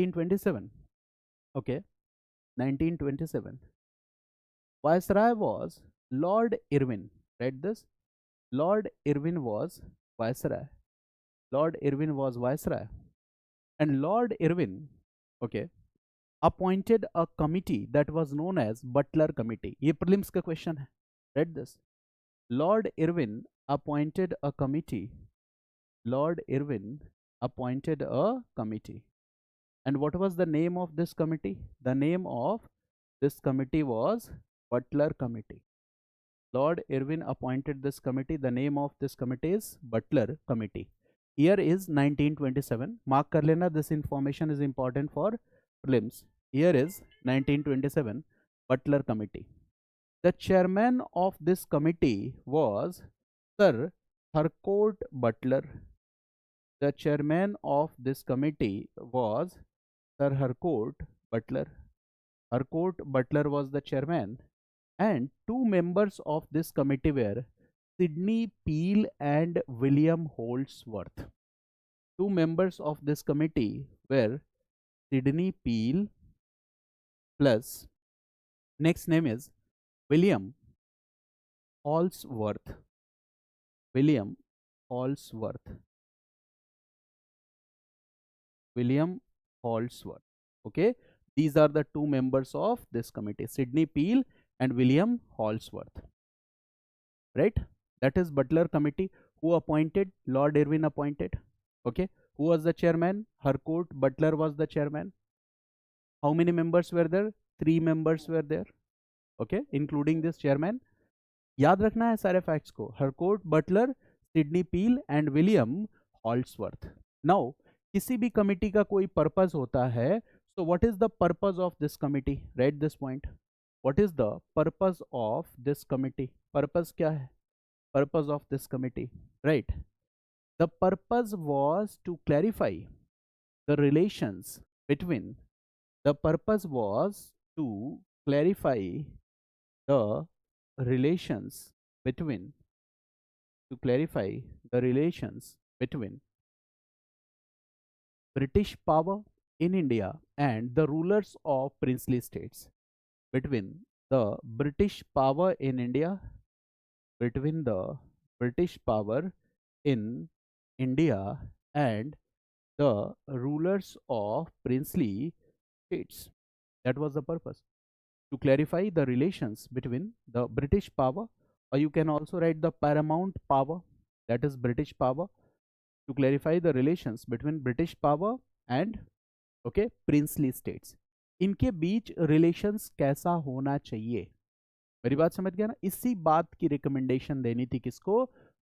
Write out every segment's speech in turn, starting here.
1927. Okay, 1927. Viceroy was Lord Irwin. Read this. Lord Irwin was Viceroy. Lord Irwin was Viceroy. And Lord Irwin, okay, appointed a committee that was known as Butler Committee. ये prelims का question है. Read this. Lord Irwin appointed a committee. Lord Irwin appointed a committee. And what was the name of this committee? The name of this committee was Butler Committee. Lord Irwin appointed this committee. The name of this committee is Butler Committee. Year is 1927. Mark kar lena, this information is important for prelims. Year is 1927. Butler Committee. The chairman of this committee was Sir Harcourt Butler. The chairman of this committee was Sir Harcourt Butler. Harcourt Butler was the chairman, and two members of this committee were Sidney Peel and William Holdsworth. Two members of this committee were Sidney Peel plus next name is William Holdsworth. William Holdsworth. William Holdsworth. Okay, these are the two members of this committee, Sidney Peel and William Holdsworth. Right? That is Butler Committee. Who appointed? Lord Irwin appointed. Okay. Who was the chairman? Harcourt Butler was the chairman. How many members were there? 3 members were there. Okay, including this chairman. याद रखना है सारे facts को. Harcourt Butler, Sidney Peel and William Holdsworth. Now, किसी भी committee का कोई purpose होता है. So what is the purpose of this committee? Write this point. What is the purpose of this committee? Purpose क्या है? Purpose of this committee, right? The purpose was to clarify the relations between. The purpose was to clarify the relations between. To clarify the relations between British power in India and the rulers of princely states. Between the British power in India, between the British power in India and the rulers of princely states. That was the purpose. To clarify the relations between the British power, or you can also write the paramount power, that is British power. To clarify the relations between British power and okay princely states. इनके बीच relations कैसा होना चाहिए? मेरी बात समझ गया ना? इसी बात की रिकमेंडेशन देनी थी किसको?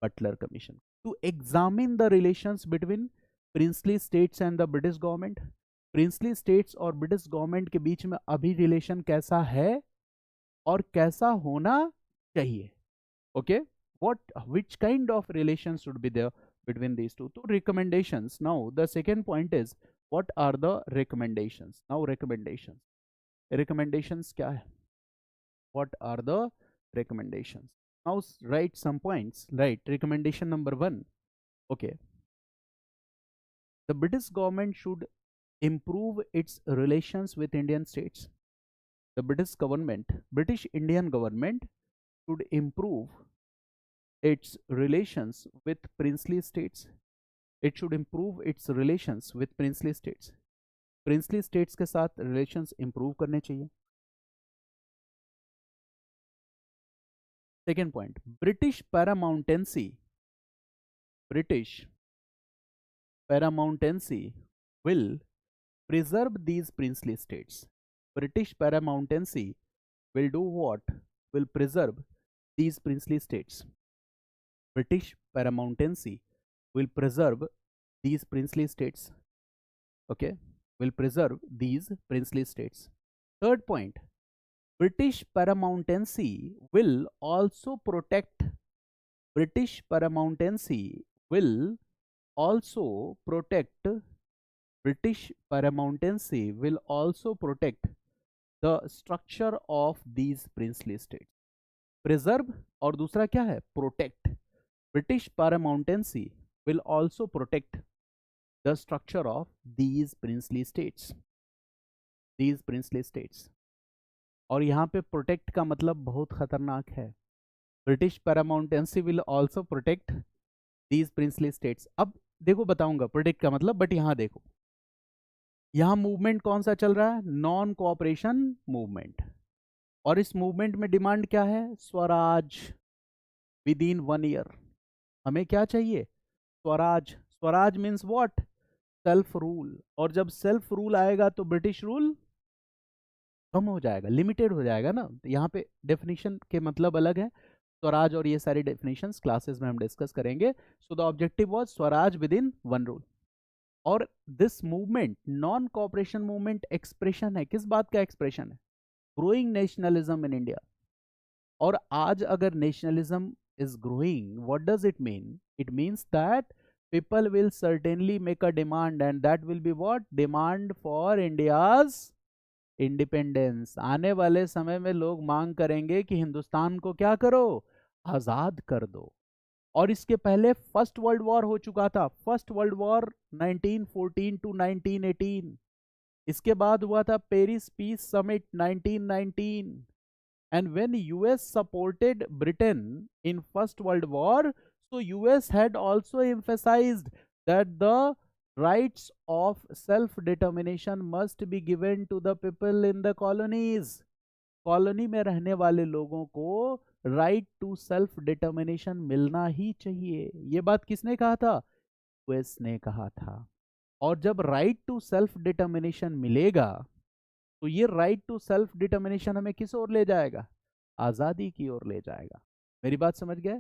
Butler commission. To examine the relations between princely states and the British government. Princely states और ब्रिटिश गवर्नमेंट के बीच में अभी रिलेशन कैसा है और कैसा होना चाहिए? Okay, what which kind of relations should be there between these two? So recommendations. Now the second point is what are the recommendations? Now recommendations. Recommendations क्या है? What are the recommendations? Now write some points. Right, recommendation number 1. Okay, the British government should improve its relations with Indian states. The British Indian government should improve its relations with princely states. It should improve its relations with princely states. Princely states के साथ relations improve करने चाहिए. Second point, British paramountcy will preserve these princely states. British paramountcy will do what? Will preserve these princely states. British paramountcy will preserve these princely states. Okay, will preserve these princely states. Third point, British paramountcy will also protect. British paramountcy will also protect. British paramountcy will also protect the structure of these princely states. Preserve और दूसरा क्या है? Protect. British paramountcy will also protect the structure of these princely states, these princely states। और यहाँ पे protect का मतलब बहुत खतरनाक है। British paramountcy will also protect these princely states. अब देखो बताऊंगा प्रोटेक्ट का मतलब, बट यहाँ देखो, यहाँ मूवमेंट कौन सा चल रहा है, नॉन कोऑपरेशन मूवमेंट। और इस मूवमेंट में डिमांड क्या है, स्वराज विद इन 1 ईयर। हमें क्या चाहिए, Swaraj. Swaraj means what, self rule. और जब सेल्फ रूल आएगा तो ब्रिटिश रूल कम हो जाएगा, लिमिटेड हो जाएगा ना। तो यहाँ पे डेफिनेशन के मतलब अलग है स्वराज, और ये सारी डेफिनेशंस क्लासेस में हम डिस्कस करेंगे। So the objective was Swaraj within 1 rule. और this movement, non cooperation movement, expression है, किस बात का एक्सप्रेशन है, ग्रोइंग नेशनलिज्म इन इंडिया। और आज अगर nationalism is growing, what does it mean? It means that people will certainly make a demand, and that will be what, demand for India's independence। आने वाले समय में लोग मांग करेंगे कि हिंदुस्तान को क्या करो, आजाद कर दो। और इसके पहले फर्स्ट वर्ल्ड वॉर हो चुका था, फर्स्ट वर्ल्ड वॉर 1914 टू 1918। इसके बाद हुआ था Paris peace summit 1919। And when US supported Britain in First World War, so US had also emphasized that the rights of self-determination must be given to the people in the colonies। Colony में रहने वाले लोगों को right to self determination मिलना ही चाहिए। ये बात किसने कहा था, यूएस ने कहा था। और जब राइट टू सेल्फ डिटर्मिनेशन मिलेगा तो ये राइट टू सेल्फ डिटर्मिनेशन हमें किस ओर ले जाएगा, आज़ादी की ओर ले जाएगा। मेरी बात समझ गए,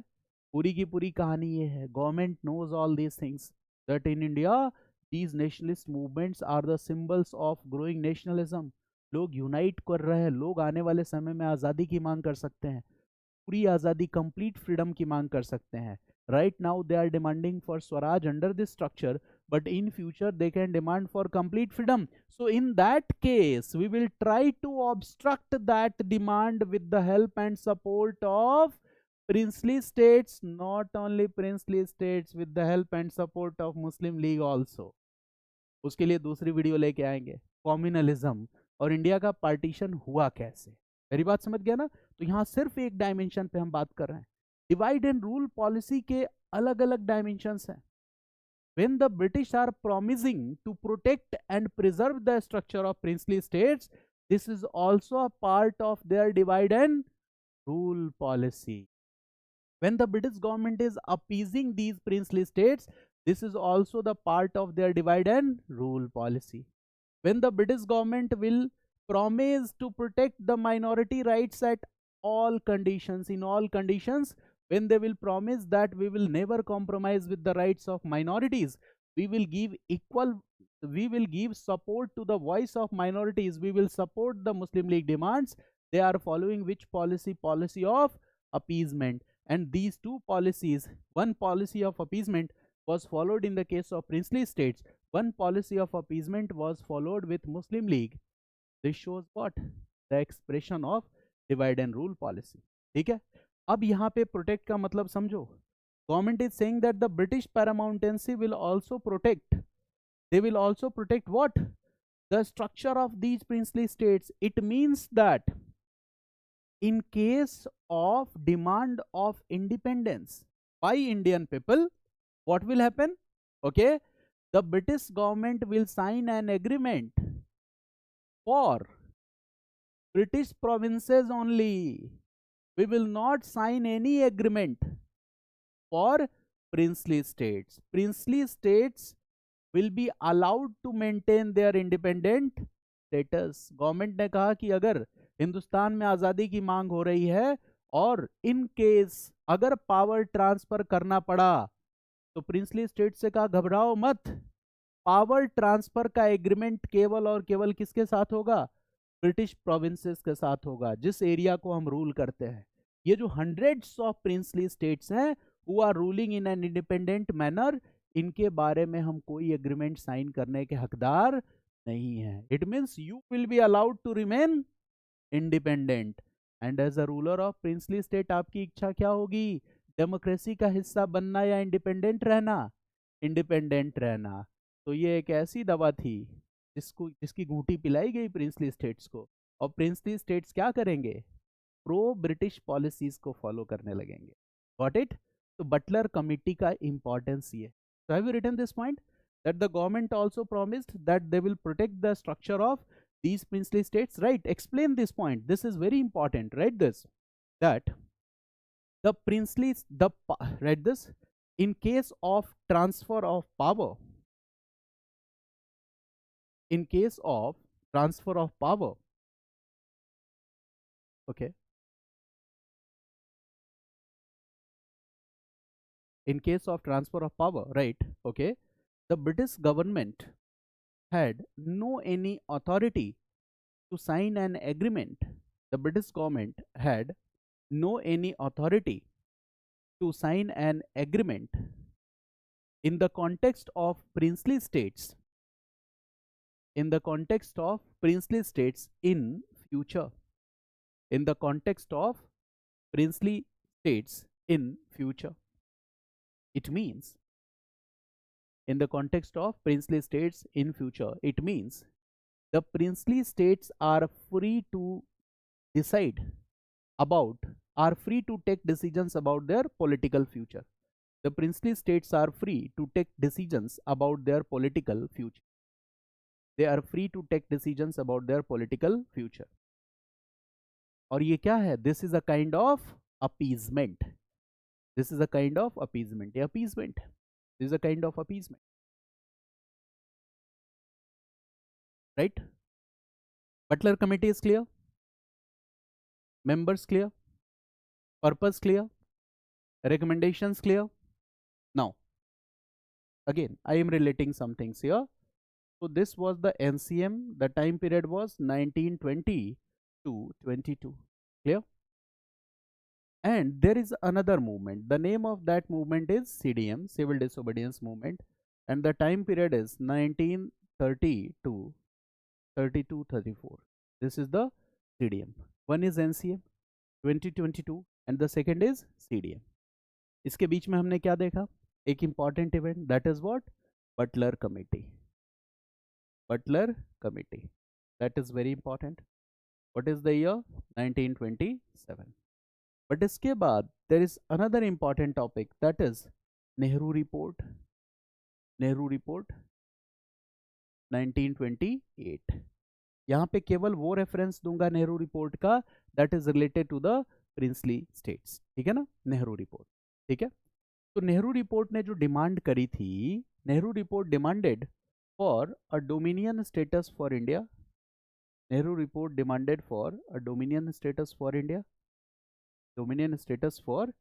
पूरी की पूरी कहानी ये है। Government knows all these things that in India these nationalist movements are the symbols of growing nationalism. लोग यूनाइट कर रहे हैं, लोग आने वाले समय में आज़ादी की मांग कर सकते हैं, पूरी आज़ादी, कंप्लीट फ्रीडम की मांग कर सकते हैं। Right now they are demanding for swaraj under this structure, but in future they can demand for complete freedom। So in that case we will try to obstruct that demand with the help and support of princely states, not only princely states, with the help and support of Muslim League also। उसके लिए दूसरी video लेके आएंगे, communalism और India का partition हुआ कैसे। मेरी बात समझ गया ना। तो यहाँ सिर्फ एक डायमेंशन पे हम बात कर रहे हैं, डिवाइड एंड रूल पॉलिसी के अलग अलग डायमेंशंस हैं। When the British are promising to protect and preserve the structure of princely states, this is also a part of their divide and rule policy। When the British government is appeasing these princely states, this is also the part of their divide and rule policy। When the British government will promise to protect the minority rights at all conditions, in all conditions, when they will promise that we will never compromise with the rights of minorities, we will give equal, we will give support to the voice of minorities, we will support the Muslim League demands, they are following which policy, policy of appeasement। And these two policies, one policy of appeasement was followed in the case of princely states, one policy of appeasement was followed with Muslim League। This shows what, the expression of divide and rule policy। ठीक है, अब यहाँ पे protect का मतलब समझो। Government is saying that the British paramountcy will also protect, they will also protect what, the structure of these princely states. It means that in case of demand of independence by Indian people, what will happen, okay, the British government will sign an agreement for British provinces only, we will not sign any agreement for princely states। Princely states will be allowed to maintain their independent status। Government ने कहा कि अगर हिंदुस्तान में आज़ादी की मांग हो रही है और इन केस अगर पावर ट्रांसफर करना पड़ा तो प्रिंसली स्टेट से कहा घबराओ मत, पावर ट्रांसफर का एग्रीमेंट केवल और केवल किसके साथ होगा, ब्रिटिश प्रोविंसेस के साथ होगा, जिस एरिया को हम रूल करते हैं। ये जो हंड्रेड्स ऑफ प्रिंसली स्टेट्स हैं who are ruling in an independent manner, इनके बारे में हम कोई एग्रीमेंट साइन करने के हकदार नहीं है। It means you will be allowed to remain independent, and as a ruler of princely state आपकी इच्छा क्या होगी, डेमोक्रेसी का हिस्सा बनना या इंडिपेंडेंट रहना, इंडिपेंडेंट रहना। तो ये एक ऐसी दवा थी जिसकी घूंटी पिलाई गई प्रिंसली स्टेट्स को, और प्रिंसली स्टेट्स क्या करेंगे, प्रो ब्रिटिश पॉलिसीज को फॉलो करने लगेंगे। Got it? तो बटलर कमिटी का इंपॉर्टेंस ये, so have you written this point that the government also promised that they will protect the structure of these princely states, right? Explain this point, this is very important. Write this, that the princely the write this, in case of transfer of power, in case of transfer of power, okay, in case of transfer of power, right, okay, the British government had no any authority to sign an agreement. The British government had no any authority to sign an agreement in the context of princely states, in the context of princely states in future, in the context of princely states in future. It means, in the context of princely states in future, it means the princely states are free to decide about, are free to take decisions about their political future. The princely states are free to take decisions about their political future. They are free to take decisions about their political future. और ये क्या है? This is a kind of appeasement. This is a kind of appeasement. ये appeasement. This is a kind of appeasement. Right? Butler Committee is clear. Members clear. Purpose clear. Recommendations clear. Now, again, I am relating some things here. So this was the NCM. The time period was 1920 to 22. Clear? And there is another movement. The name of that movement is CDM, Civil Disobedience Movement. And the time period is 1930 to 32-34. This is the CDM. One is NCM 2022 and the second is CDM. इसके बीच में हमने क्या देखा? एक important event, that is what? Butler Committee. Butler Committee. That is very important. What is the year? 1927. But इसके बाद there is another important topic, that is Nehru Report. Nehru Report 1928. यहाँ पे केवल वो रेफरेंस दूंगा नेहरू रिपोर्ट का that is related to the princely states, ठीक है ना, नेहरू रिपोर्ट, ठीक है। तो नेहरू रिपोर्ट ने जो डिमांड करी थी, Nehru report demanded for a dominion status for India, Nehru report demanded for a dominion status for India, dominion status for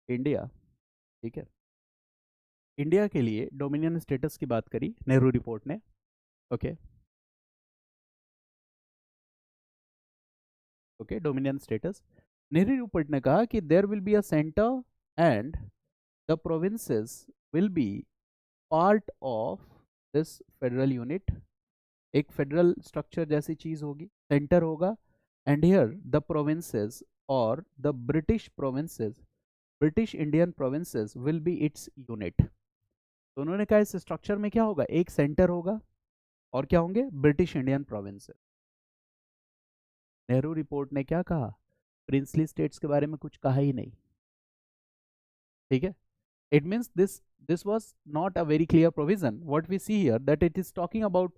India, ठीक है। इंडिया के लिए डोमिनियन स्टेटस की बात करी नेहरू रिपोर्ट ने, okay okay, dominion status. Nehru report ने कहा कि there will be a centre and the provinces will be part of this federal unit, एक फेडरल स्ट्रक्चर जैसी चीज होगी, सेंटर होगा, एंड हियर द प्रोविंसेस और the British provinces, British Indian provinces will be its unit. तो उन्होंने कहा इस स्ट्रक्चर में क्या होगा, एक सेंटर होगा और क्या होंगे, British Indian provinces. Nehru report ने क्या कहा, प्रिंसली स्टेट्स के बारे में कुछ कहा ही नहीं, ठीक है। It means this was not a very clear provision. What we see here, that it is talking about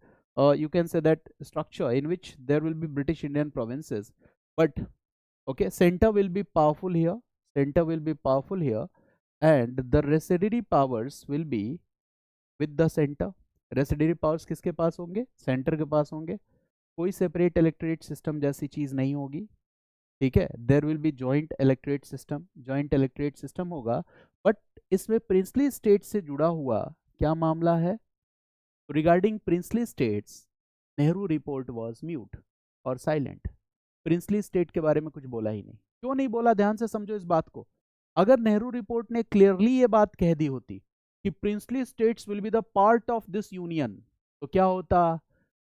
you can say that structure in which there will be British Indian provinces, but okay, center will be powerful here, center will be powerful here, and the residuary powers will be with the center. Residuary powers किसके पास होंगे, centre के पास होंगे, कोई separate electorate system जैसी चीज नहीं होगी, ठीक है। There will be joint electorate system, joint electorate system होगा, बट इसमें प्रिंसली स्टेट से जुड़ा हुआ क्या मामला है, regarding princely states Nehru report was mute और साइलेंट। प्रिंसली स्टेट के बारे में कुछ बोला ही नहीं। क्यों नहीं बोला, ध्यान से समझो इस बात को। अगर नेहरू रिपोर्ट ने क्लियरली ये बात कह दी होती कि princely states will be the part of this union, तो क्या होता,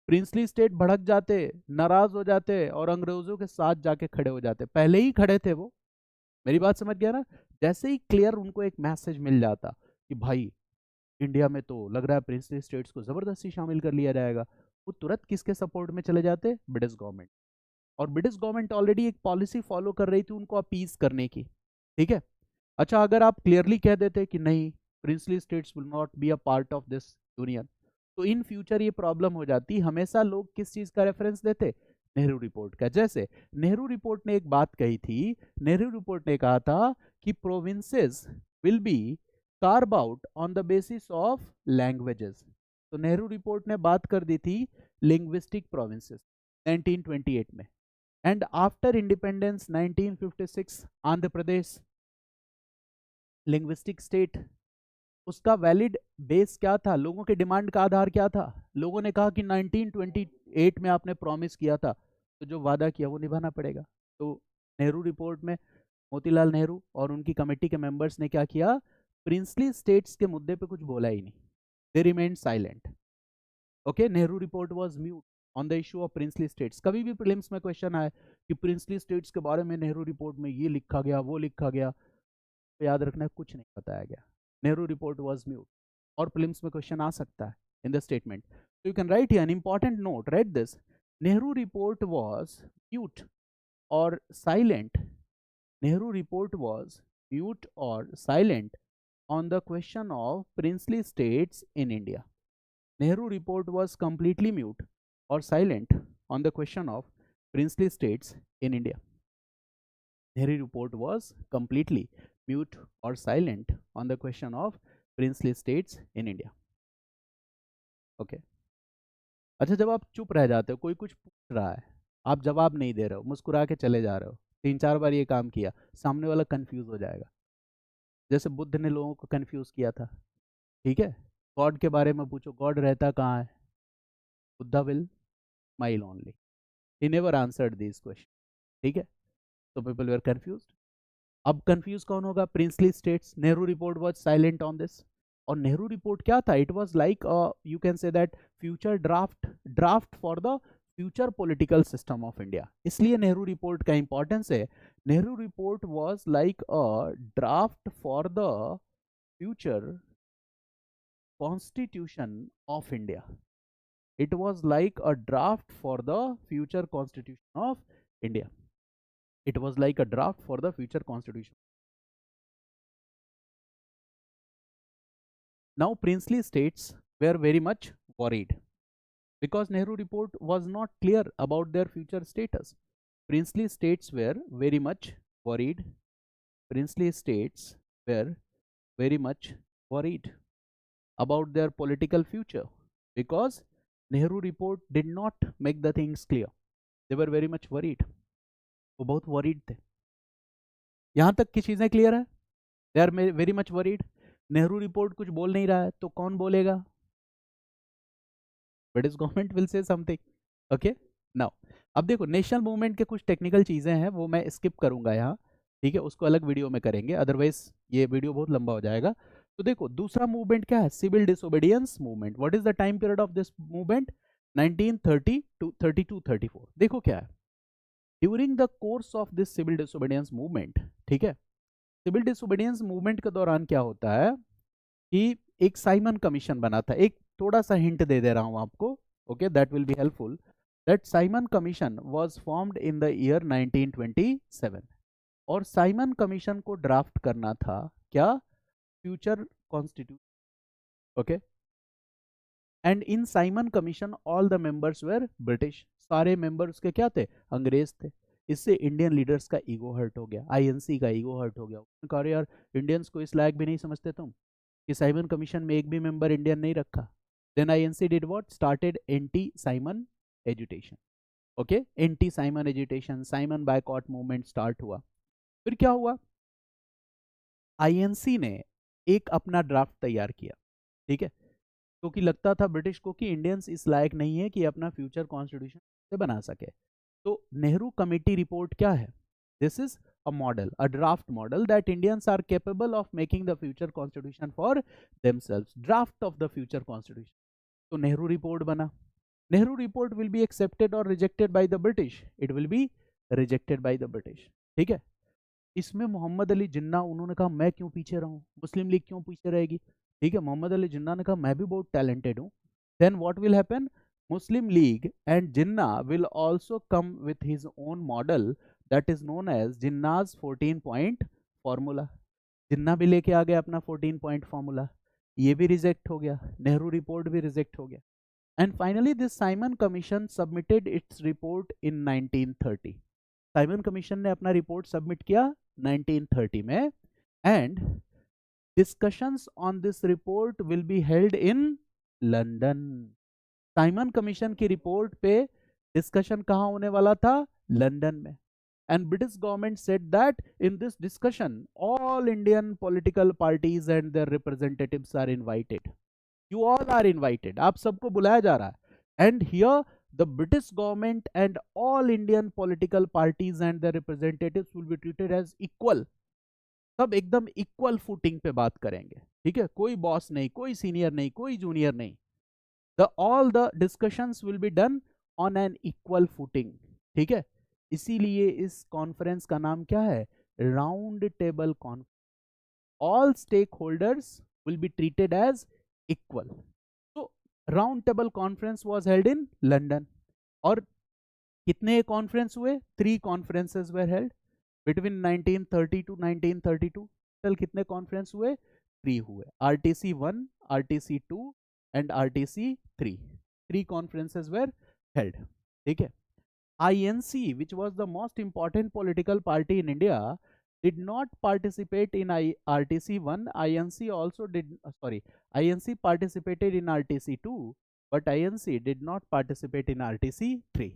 प्रिंसली स्टेट भड़क जाते, नाराज हो जाते और अंग्रेजों के साथ जाके खड़े हो जाते। पहले ही खड़े थे वो, मेरी बात समझ गया ना। जैसे ही क्लियर उनको एक मैसेज मिल जाता कि भाई इंडिया में तो लग रहा है प्रिंसली स्टेट्स को जबरदस्ती शामिल कर लिया जाएगा। वो तुरंत किसके सपोर्ट में चले जाते? British government. और ब्रिटिश गवर्नमेंट ऑलरेडी एक पॉलिसी फॉलो कर रही थी उनको अपीज करने की, ठीक है। अच्छा, अगर आप क्लियरली कह देते कि नहीं, princely states will not be a part of this union, तो इन फ्यूचर ये प्रॉब्लम हो जाती। हमेशा लोग किस चीज का रेफरेंस देते? नेहरू रिपोर्ट का। जैसे नेहरू रिपोर्ट ने एक बात कही थी, नेहरू रिपोर्ट ने कहा था कि provinces will B carve out on the basis of languages. तो नेहरू रिपोर्ट ने बात कर दी थी लिंग्विस्टिक प्रोविंसेस 1928 में। And after independence 1956 Andhra Pradesh linguistic state, उसका वैलिड बेस क्या था? लोगों के डिमांड का आधार क्या था? लोगों ने कहा कि 1928 में आपने प्रॉमिस किया था, तो जो वादा किया वो निभाना पड़ेगा। तो नेहरू रिपोर्ट में मोतीलाल नेहरू और उनकी कमेटी के मेंबर्स ने क्या किया? प्रिंसली स्टेट्स के मुद्दे पे कुछ बोला ही नहीं, they remained silent. Okay, Nehru report was mute on the issue of princely states. कभी भी प्रीलिम्स में क्वेश्चन आए कि प्रिंसली स्टेट्स के बारे में नेहरू रिपोर्ट में ये लिखा गया, वो लिखा गया, तो याद रखना कुछ नहीं बताया गया। Nehru report was mute. और प्रीलिम्स में क्वेश्चन आ सकता है in the statement, so you can write here an important note, write this: Nehru report was mute or silent. Nehru report was mute or silent on the question of princely states in India. Nehru report was completely mute or silent on the question of princely states in India. Nehru report was completely mute or silent on the question of princely states in India. Okay. अच्छा, जब आप चुप रह जाते हो, कोई कुछ पूछ रहा है, आप जवाब नहीं दे रहे हो, मुस्कुरा के चले जा रहे हो, 3-4 बार ये काम किया, सामने वाला कंफ्यूज हो जाएगा। जैसे बुद्ध ने लोगों को कंफ्यूज किया था, ठीक है। गॉड के बारे में पूछो, गॉड रहता कहाँ है? Buddha will smile only, he never answered this question, ठीक है। तो पीपल वर कंफ्यूज्ड। अब कंफ्यूज कौन होगा? Princely states. Nehru report was silent on this. और नेहरू रिपोर्ट क्या था? It was like you can say that future draft for the future political system of India. इसलिए नेहरू रिपोर्ट का इंपॉर्टेंस है। Nehru report was like a draft for the future constitution of India. It was like a draft for the future constitution of India. It was like a draft for the future constitution. Now princely states were very much worried because Nehru report was not clear about their future status. Princely states were very much worried. Princely states were very much worried about their political future because Nehru report did not make the things clear. They were very much worried. वो बहुत worried थे। यहाँ तक की चीजें clear है? They are very much worried. Nehru report कुछ बोल नहीं रहा है, तो कौन बोलेगा? British government will say something. Okay, now अब देखो, नेशनल मूवमेंट के कुछ टेक्निकल चीजें हैं, वो मैं स्किप करूंगा यहाँ, ठीक है। उसको अलग वीडियो में करेंगे, अदरवाइज ये वीडियो बहुत लंबा हो जाएगा। तो देखो, दूसरा मूवमेंट क्या है? Civil disobedience movement. What is the time period of this movement? 1930 to 32-34। देखो क्या है, during the course of this civil disobedience movement, ठीक है, सिविल डिसोबीडियंस मूवमेंट के दौरान क्या होता है कि एक साइमन कमीशन बना था। एक थोड़ा सा हिंट दे दे रहा हूं आपको, okay, that will be helpful. That Simon commission was formed in the year 1927 और साइमन कमीशन को ड्राफ्ट करना था क्या? Future constitution. Okay, and in Simon commission all the members were British. सारे मेंबर्स के क्या थे? अंग्रेज थे। इससे इंडियन लीडर्स का ईगो हर्ट हो गया, आईएनसी का ईगो हर्ट हो गया। कहा यार, इंडियंस को इस लायक भी नहीं समझते तुम कि साइमन कमीशन में एक भी मेंबर इंडियन नहीं रखा। Then INC did what? Started anti Simon agitation. Okay, anti Simon agitation, Simon boycott movement start हुआ। फिर क्या हुआ? आईएनसी ने एक अपना ड्राफ्ट तैयार किया, ठीक है, क्योंकि लगता था ब्रिटिश को कि इंडियंस इस लायक नहीं है कि अपना फ्यूचर कॉन्स्टिट्यूशन से बना सके। तो नेहरू कमेटी रिपोर्ट क्या है? This is a model, a draft model that Indians are capable of making the future constitution for themselves. Draft of the future constitution. तो नेहरू रिपोर्ट बना। Nehru report will be accepted or rejected by the British. It will be rejected by the British. ठीक है। इसमें मोहम्मद अली जिन्ना उन्होंने कहा मैं क्यों पीछे रहूं, मुस्लिम लीग क्यों पीछे रहेगी, ठीक है, मोहम्मद अली जिन्ना ने कहा मैं भी बहुत टैलेंटेड हूँ. Then what will happen, Muslim League and Jinnah will also come with his own model that is known as Jinnah's 14 point formula. Jinnah भी लेके आ गया अपना 14 पॉइंट फॉर्मूला. ये भी रिजेक्ट हो गया, नेहरू रिपोर्ट भी रिजेक्ट हो गया. And finally this Simon commission submitted its report in 1930. Simon commission ने अपना रिपोर्ट सबमिट किया 1930 में. And discussions on this report will be held in London. Simon commission की रिपोर्ट पे डिस्कशन कहाँ होने वाला था, लंदन में. And British government said that in this discussion all Indian political parties and their representatives are invited. You all are invited. आप सबको बुलाया जा रहा है. And here the British government and all Indian political parties and their representatives will be treated as equal. सब एकदम equal footing पे बात करेंगे. ठीक है, कोई बॉस नहीं, कोई सीनियर नहीं, कोई जूनियर नहीं. The all the discussions will be done on an equal footing. ठीक है, इसीलिए इस कॉन्फ्रेंस का नाम क्या है, round table conference. All stakeholders will be treated as equal. तो round table conference was held in London. और कितने कॉन्फ्रेंस हुए, 3 conferences were held between 1930 to 1932. Total कितने कॉन्फ्रेंस हुए, 3 हुए. RTC 1, RTC 2 and RTC 3. 3 conferences where held. ठीक है. INC, which was the most important political party in India, did not participate in RTC 1. INC also did, INC participated in RTC 2, but INC did not participate in RTC 3.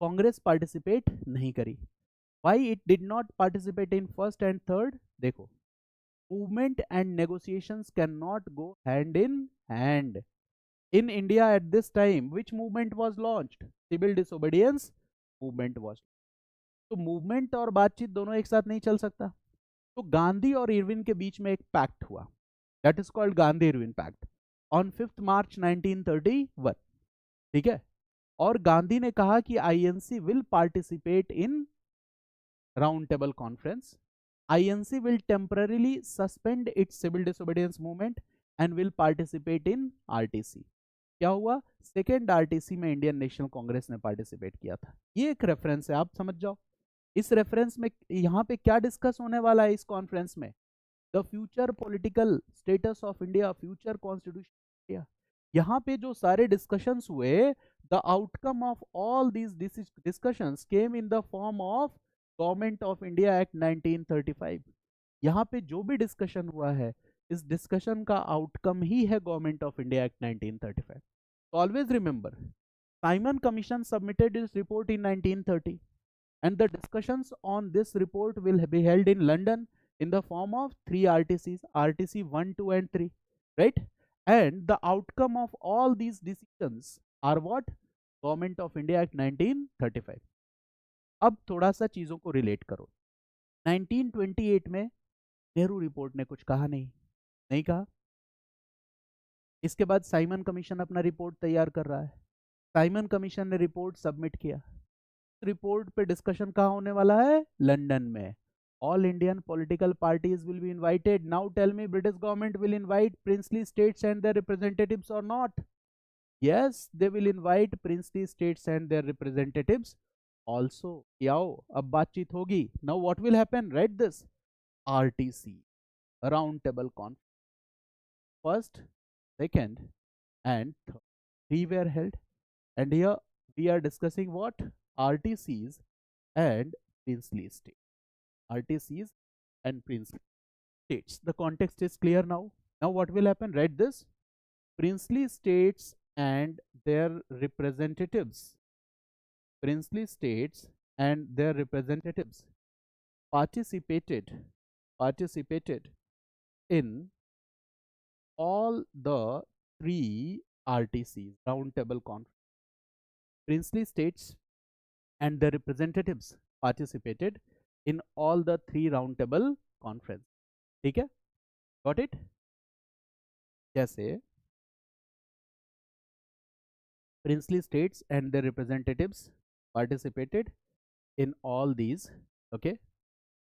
Congress participate नहीं करी. Why it did not participate in first and third? देखो, movement and negotiations cannot go hand in hand. In India at this time, which movement was launched? Civil disobedience movement was. तो movement और बातचीत दोनों एक साथ नहीं चल सकता. तो गांधी और इरविन के बीच में एक पैक्ट हुआ, that is called Gandhi Irwin pact, on 5 March 1931. ठीक है. और गांधी ने कहा कि INC will participate in round table conference. INC will temporarily suspend its civil disobedience movement and will participate in RTC. क्या हुआ, सेकेंड RTC में इंडियन नेशनल कांग्रेस ने पार्टिसिपेट किया था. ये एक रेफरेंस है, आप समझ जाओ. इस रेफरेंस में यहाँ पे क्या डिस्कस होने वाला है इस कॉन्फ्रेंस में, the future political status of India, future constitution India. यहाँ पे जो सारे डिस्कशंस हुए, the outcome of all these discussions came in the form of government of India act 1935. यहाँ पे जो भी डिस्कशन हुआ है, इस डिस्कशन का आउटकम ही है government of India act 1935. Always remember, Simon commission submitted इस report in 1930 and the discussions on this report will be held in London in the form of 3 RTCs, RTC 1, 2 and 3, right? And the outcome of all these decisions are what? Government of India Act 1935. अब थोड़ा सा चीजों को relate करो. 1928 में Nehru report ने कुछ कहा नहीं, नहीं कहा. इसके बाद साइमन कमीशन अपना रिपोर्ट तैयार कर रहा है. साइमन कमीशन ने रिपोर्ट सबमिट किया. रिपोर्ट पे डिस्कशन कहाँ होने वाला है, लंदन में. All Indian political parties will be invited. Now tell me, British government will invite princely states and their representatives और not? Yes, they will invite princely states and their representatives also. आओ, अब बातचीत होगी. Now what will happen, right this, RTC, round table conference, first, second and third. 3 were held, and here we are discussing what? RTCs and princely states. RTCs and princely states. The context is clear now. Now what will happen? Write this. Princely states and their representatives. Princely states and their representatives participated in all the 3 RTCs, round table conference. Princely states and their representatives participated in all the 3 round table conference. ठीक है, got it? जैसे princely states and their representatives participated in all these, okay,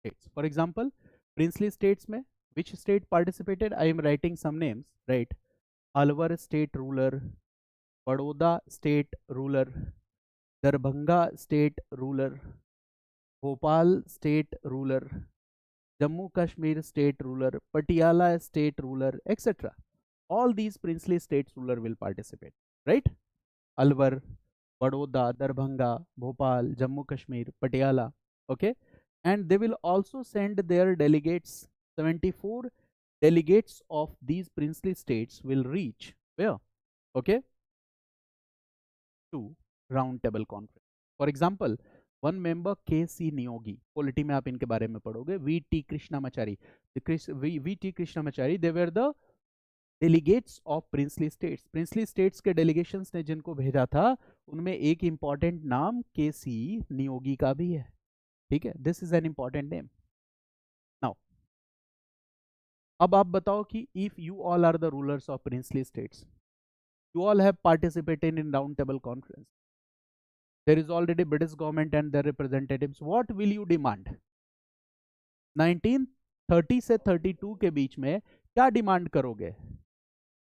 states. For example, princely states में Which state participated? I am writing some names, right? Alwar state ruler, Baroda state ruler, Darbhanga state ruler, Bhopal state ruler, Jammu Kashmir state ruler, Patiala state ruler, etc. All these princely states ruler will participate, right? Alwar, Baroda, Darbhanga, Bhopal, Jammu Kashmir, Patiala, okay? And they will also send their delegates. 74 delegates of these princely states will reach where? Okay, to round table conference. For example, one member KC Niyogi, polity में आप इनके बारे में पढ़ोगे, VT Krishnamachari, VT Krishnamachari, they were the delegates of princely states. Princely states के delegations ने जिनको भेजा था उनमें एक important नाम KC Niyogi का भी है, ठीक है? This is an important name. Now, अब आप बताओ कि if you all are the rulers of princely states, you all have participated in round table conference, there is already British government and their representatives, what will you demand? 1930 से 32 के बीच में क्या demand करोगे?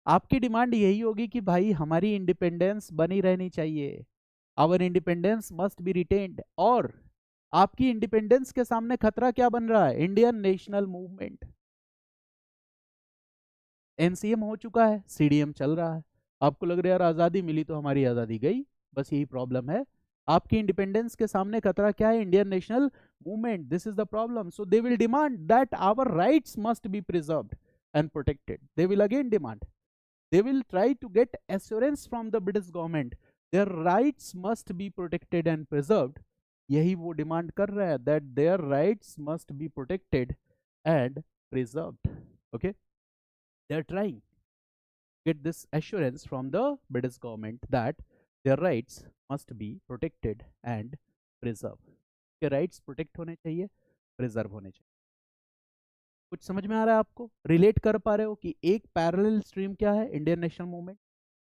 आपकी डिमांड यही होगी कि भाई हमारी इंडिपेंडेंस बनी रहनी चाहिए, our independence must be retained. और आपकी इंडिपेंडेंस के सामने खतरा क्या बन रहा है? Indian national movement. एनसीएम हो चुका है, सीडीएम चल रहा है, आपको लग रहा है यार आज़ादी मिली तो हमारी आज़ादी गई, बस यही प्रॉब्लम है। आपकी इंडिपेंडेंस के सामने खतरा क्या है? Indian national movement. This is the problem. So they will demand that our rights must be preserved and protected. They will again demand, they will try to get assurance from the British government, their rights must be protected and preserved। यही वो demand कर रहा है, that their rights must be protected and preserved। okay, they are trying to get this assurance from the British government that their rights must be protected and preserved। के rights protect होने चाहिए, preserve होने चाहिए। कुछ समझ में आ रहा है आपको? रिलेट कर पा रहे हो कि एक पैरेलल स्ट्रीम क्या है? Indian national movement.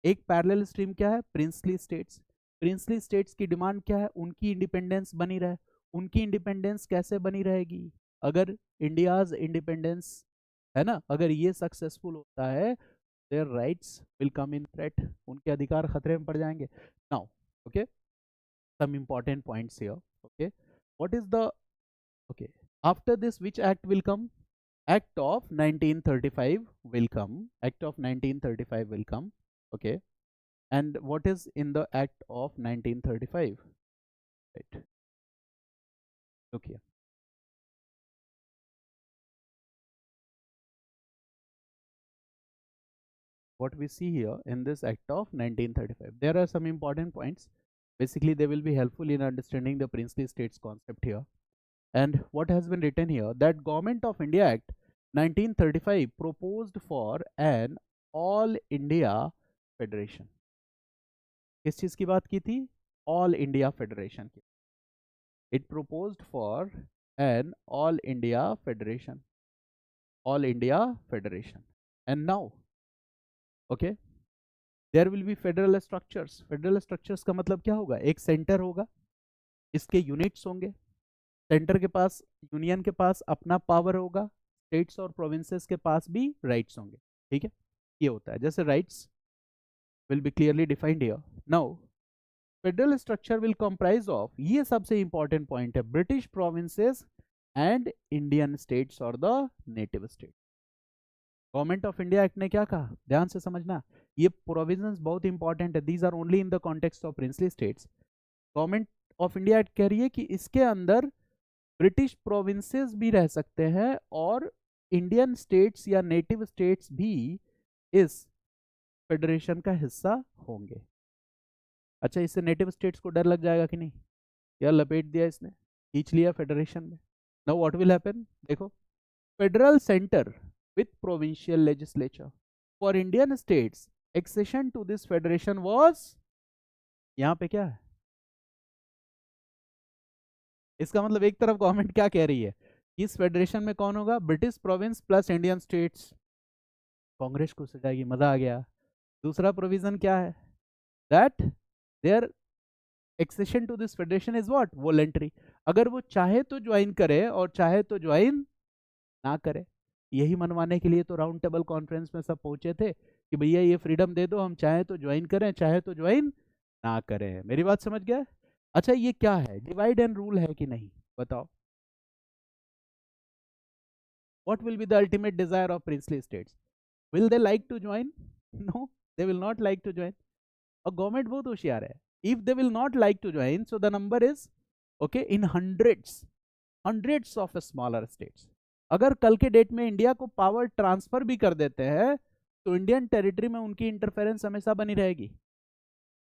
एक पैरेलल स्ट्रीम क्या है? Princely states. प्रिंसली स्टेट्स की डिमांड क्या है? उनकी इंडिपेंडेंस बनी रहे। उनकी इंडिपेंडेंस कैसे बनी रहेगी? अगर इंडियाज इंडिपेंडेंस है ना, अगर ये सक्सेसफुल होता है, their rights will come in threat, उनके अधिकार खतरे में पड़ जाएंगे। Now okay, some important points here. Okay, what is the okay after this which act will come? Act of 1935 will come. Act of 1935 will come. Okay. And what is in the Act of 1935? Right. Look here. What we see here in this Act of 1935, there are some important points. Basically, they will be helpful in understanding the princely states concept here. And what has been written here, that Government of India Act 1935 proposed for an all India federation। किस चीज की बात की थी? All India federation की। It proposed for an all India federation, all India federation. And now okay, there will be federal structures. Federal structures का मतलब क्या होगा? एक सेंटर होगा, इसके यूनिट्स होंगे, सेंटर के पास, यूनियन के पास अपना पावर होगा, स्टेट्स और प्रोविंसेस के पास भी राइट्स होंगे। ठीक है, ये होता है। जैसे rights will be clearly defined here. Now federal structure will comprise of, ये सबसे इंपॉर्टेंट पॉइंट है, British provinces and Indian states और the native state. Government of India act ने क्या कहा? ध्यान से समझना, ये प्रोविजंस बहुत इंपॉर्टेंट है। These are only in the context of princely states. Government of India act कह रही है कि इसके अंदर ब्रिटिश प्रोविंसेस भी रह सकते हैं और इंडियन स्टेट्स या नेटिव स्टेट्स भी इस फेडरेशन का हिस्सा होंगे। अच्छा, इससे नेटिव स्टेट्स को डर लग जाएगा कि नहीं? यार लपेट दिया इसने, खींच लिया फेडरेशन में। Now what will happen? देखो, federal centre with provincial legislature for Indian states, accession to this federation was, यहां पे क्या है? इसका मतलब एक तरफ गवर्नमेंट क्या कह रही है, इस फेडरेशन में कौन होगा? British province plus Indian states. Congress खुश हो जाएगी, मजा आ गया। दूसरा प्रोविजन क्या है? That their accession to this federation is what? Voluntary. अगर वो चाहे तो ज्वाइन करे और चाहे तो ज्वाइन ना करे। यही मनवाने के लिए तो राउंड टेबल कॉन्फ्रेंस में सब पहुंचे थे कि भैया ये फ्रीडम दे दो, हम चाहे तो ज्वाइन करें चाहे तो ज्वाइन ना करें। मेरी बात समझ गया? अच्छा ये क्या है, डिवाइड एंड रूल है कि नहीं, बताओ। What will be the ultimate desire of princely states? Will they like to join? No, they will not like to join. और गवर्नमेंट बहुत होशियार है, if they will not like to join so the number is okay in hundreds, hundreds of smaller states. अगर कल के date में India को power transfer भी कर देते हैं तो इंडियन टेरिटरी में उनकी इंटरफेरेंस हमेशा बनी रहेगी।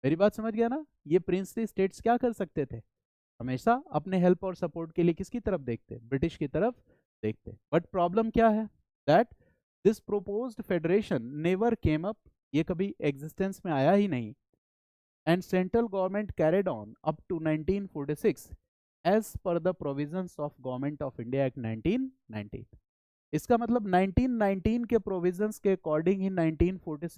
मेरी बात समझ गया ना? ये प्रिंसली स्टेट्स क्या कर सकते थे, हमेशा अपने हेल्प और सपोर्ट के लिए किसकी तरफ देखते, ब्रिटिश की तरफ देखते। बट प्रॉब्लम क्या है, that this proposed federation never came up, ये कभी एग्जिस्टेंस में आया ही नहीं। And central government carried on up to 1946 as per the provisions of government of India act 1919। इसका मतलब 1919 के प्रोविजंस के अकॉर्डिंग ही 1946